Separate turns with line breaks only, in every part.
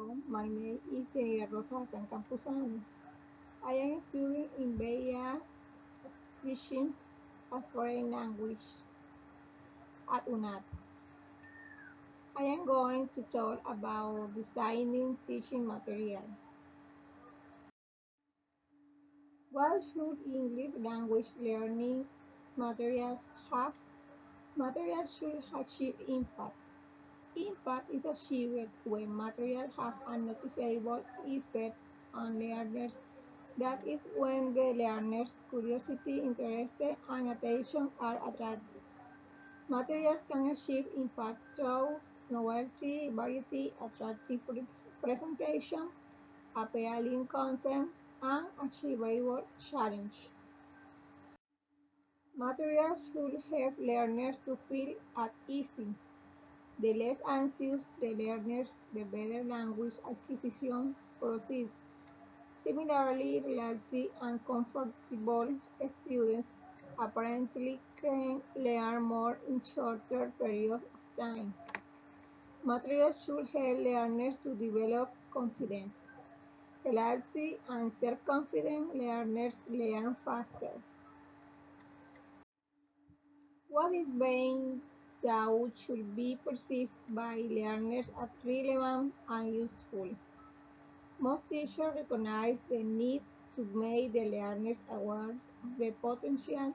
Hello, my name is Delia Rosa Campuzano. I am studying in BIA teaching a foreign language at UNAD. I am going to talk about designing teaching material. What should English language learning materials have? Materials should achieve impact. Impact is achieved when materials have a noticeable effect on learners. That is when the learner's curiosity, interest, and attention are attracted. Materials can achieve impact through novelty, variety, attractive presentation, appealing content, and achievable challenge. Materials should help learners to feel at ease. The less anxious the learners, the better language acquisition proceeds. Similarly, relaxed and comfortable students apparently can learn more in shorter periods of time. Materials should help learners to develop confidence. Relaxed and self-confident learners learn faster. What is being taught should be perceived by learners as relevant and useful. Most teachers recognize the need to make the learners aware of the potential,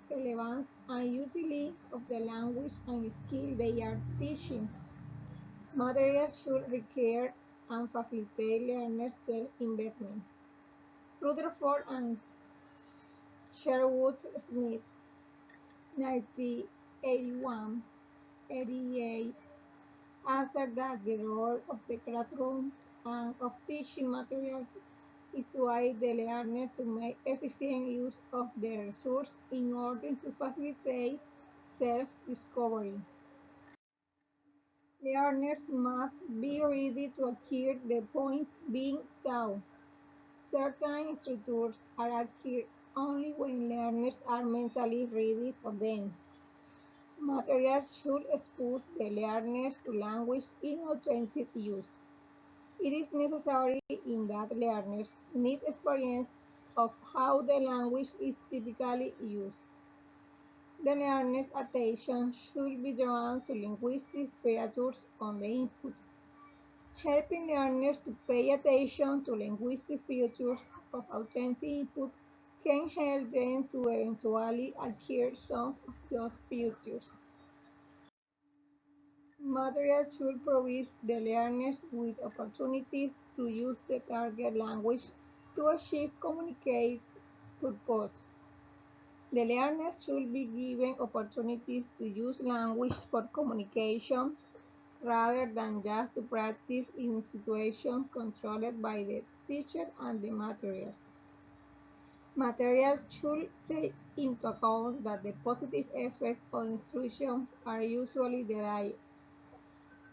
relevance, and utility of the language and skill they are teaching. Materials should require and facilitate learners' self-investment. Rutherford and Sherwood Smith, 1981, 88, answered that the role of the classroom and of teaching materials is to aid the learner to make efficient use of the resource in order to facilitate self-discovery. Learners must be ready to acquire the points being taught. Certain structures are acquired only when learners are mentally ready for them. Materials should expose the learners to language in authentic use. It is necessary in that learners need experience of how the language is typically used. The learner's attention should be drawn to linguistic features on the input. Helping learners to pay attention to linguistic features of authentic input can help them to eventually acquire some of those features. Materials should provide the learners with opportunities to use the target language to achieve communicate purpose. The learners should be given opportunities to use language for communication rather than just to practice in situations controlled by the teacher and the materials. Materials should take into account that the positive effects of instruction are usually derived.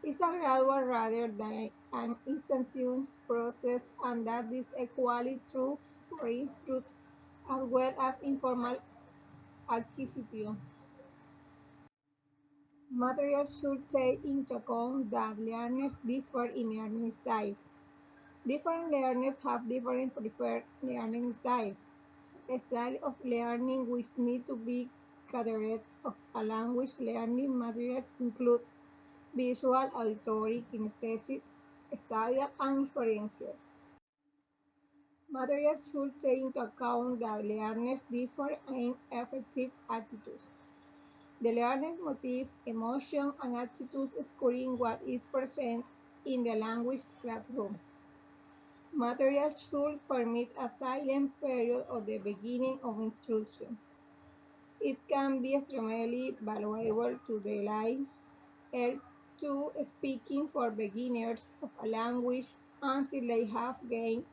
It's a gradual rather than an instantaneous process, and that is equally true for instruct as well as informal acquisition. Materials should take into account that learners differ in learning styles. Different learners have different preferred learning styles. A style of learning which need to be categorized of a language learning materials include visual, auditory, kinesthetic, stadial, and experiential. Materials should take into account that learners differ in affective attitudes. The learner's motive, emotion, and attitude scoring what is present in the language classroom. Materials should permit a silent period at the beginning of instruction. It can be extremely valuable to delay L2 speaking for beginners of a language until they have gained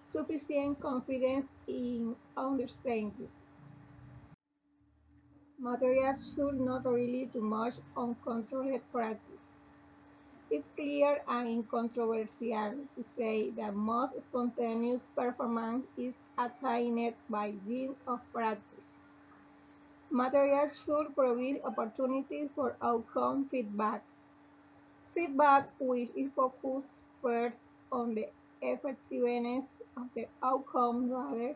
sufficient confidence in understanding. Materials should not rely too much on controlled practice. It's clear and incontroversial to say that most spontaneous performance is attained by dint of practice. Materials should provide opportunities for outcome feedback. Feedback which is focused first on the effectiveness of the outcome rather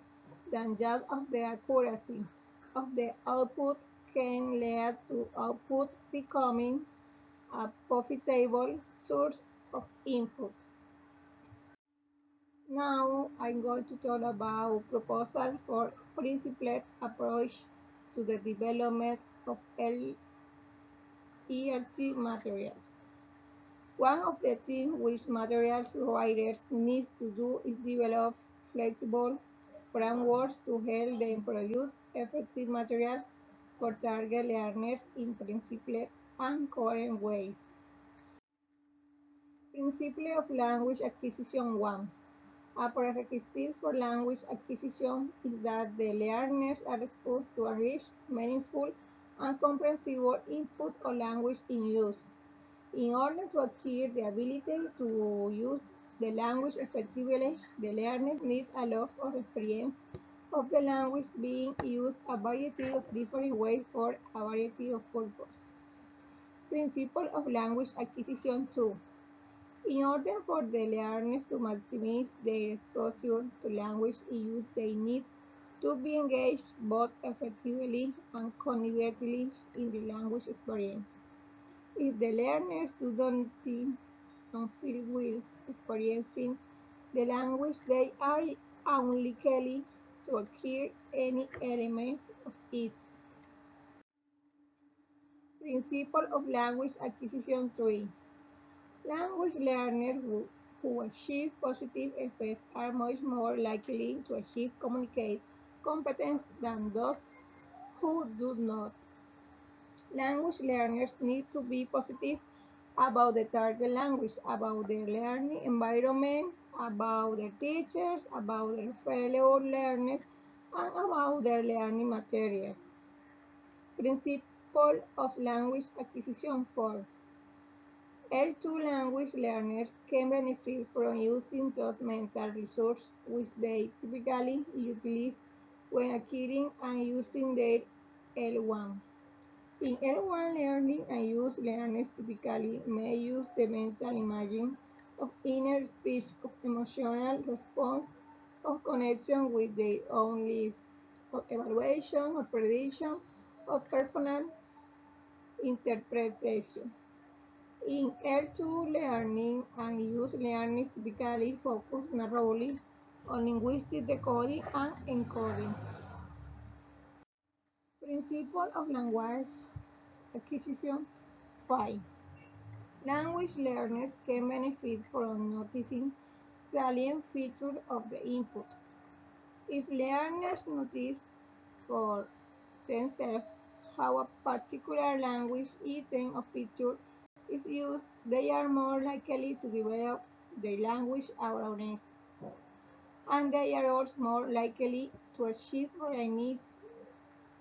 than just of the accuracy of the output can lead to output becoming a profitable source of input. Now I'm going to talk about proposal for principled approach to the development of ERT materials. One of the things which materials writers need to do is develop flexible frameworks to help them produce effective material for target learners in principled and current ways. Principle of language acquisition 1. A prerequisite for language acquisition is that the learners are exposed to a rich, meaningful, and comprehensible input of language in use. In order to acquire the ability to use the language effectively, the learners need a lot of experience of the language being used a variety of different ways for a variety of purposes. Principle of language acquisition 2. In order for the learners to maximize their exposure to language use, they need to be engaged both effectively and cognitively in the language experience. If the learners do not think and feel well experiencing the language, they are unlikely to acquire any element of it. Principle of language acquisition 3. Language learners who achieve positive effects are much more likely to achieve communicate competence than those who do not. Language learners need to be positive about the target language, about their learning environment, about their teachers, about their fellow learners, and about their learning materials. Principle of language acquisition 4. L2 language learners can benefit from using those mental resources which they typically utilize when acquiring and using their L1. In L1 learning and use, learners typically may use the mental imaging of inner speech, of emotional response, of connection with their own life, of evaluation, of prediction, of personal interpretation. In L2 learning and use, learning typically focus narrowly on linguistic decoding and encoding. Principle of language acquisition 5. Language learners can benefit from noticing salient features of the input. If learners notice for themselves how a particular language item or feature is used, they are more likely to develop their language awareness, and they are also more likely to achieve readiness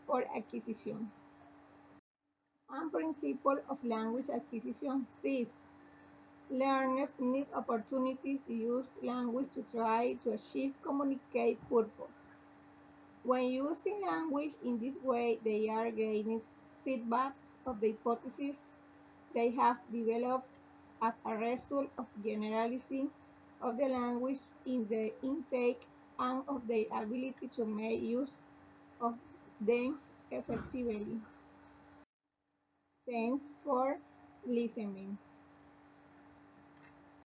for acquisition. And principle of language acquisition 6. Learners need opportunities to use language to try to achieve communicate purpose. When using language in this way, they are gaining feedback of the hypotheses they have developed as a result of generalizing of the language in the intake and of their ability to make use of them effectively. Thanks for listening.